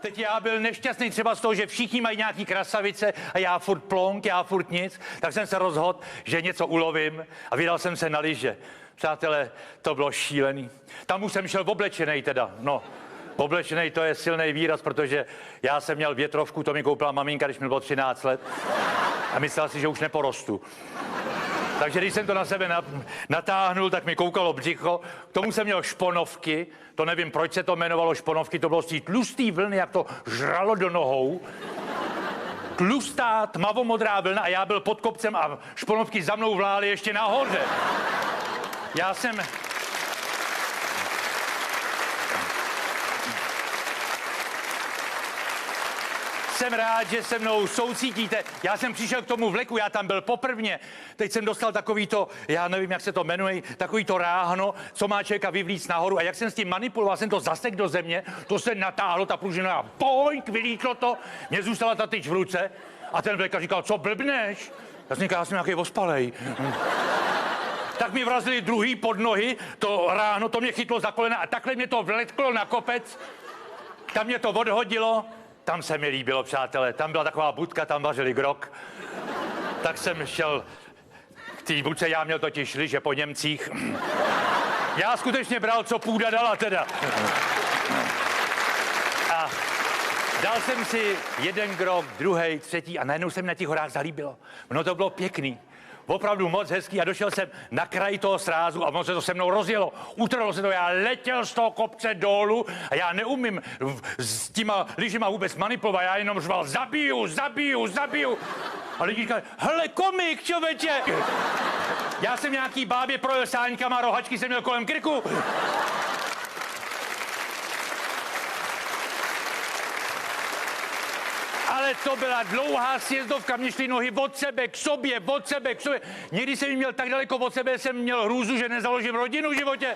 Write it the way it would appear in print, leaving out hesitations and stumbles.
Teď já byl nešťastný třeba z toho, že všichni mají nějaký krasavice a já furt plonk, já furt nic, tak jsem se rozhodl, že něco ulovím a vydal jsem se na lyže. Přátelé, to bylo šílený. Tam už jsem šel oblečenej teda, no. Oblečenej to je silný výraz, protože já jsem měl větrovku, to mi koupila maminka, když mi bylo 13 let a myslel si, že už neporostu. Takže když jsem to na sebe natáhnul, tak mi koukalo břicho. K tomu jsem měl šponovky, to nevím, proč se to jmenovalo šponovky, to bylo z té tlustý vlny, jak to žralo do nohou. Tlustá, tmavomodrá vlna a já byl pod kopcem a šponovky za mnou vlály ještě nahoře. Já jsem rád, že se mnou soucítíte. Já jsem přišel k tomu vleku, já tam byl poprvně. Teď jsem dostal takový to, já nevím, jak se to jmenuje, takový to ráhno, co má člověka vyvlíct nahoru. A jak jsem s tím manipuloval, jsem to zasek do země, to se natáhlo, ta pružina a poňk, vylítlo to. Mně zůstala ta tyč v ruce a ten vlek říkal, co blbneš? Já jsem říkal, já jsem nějaký ospalej. Tak mi vrazili druhý pod nohy, to ráno, to mě chytlo za kolena a takhle mě to vletklo na kopec. Tam mě to odhodilo. Tam se mi líbilo, přátelé, tam byla taková budka, tam vařili grog. Tak jsem šel k té budce, já měl totiž lyže po Němcích. Já skutečně bral, co půda dala teda. A dal jsem si jeden grog, druhý, třetí a najednou se mi na těch horách zalíbilo. Ono to bylo pěkný. Opravdu moc hezký a došel jsem na kraj toho srázu a ono se to se mnou rozjelo. Utrhlo se to, já letěl z toho kopce dolů a já neumím s těma lyžima vůbec manipulovat, já jenom řval zabiju. A lidi říkali, hele komik, člověče. Já jsem nějaký bábě projel sáňkama, rohačky jsem měl kolem krku. Ale to byla dlouhá sjezdovka, mě šly nohy od sebe k sobě. Někdy jsem měl tak daleko od sebe, jsem měl hrůzu, že nezaložím rodinu v životě.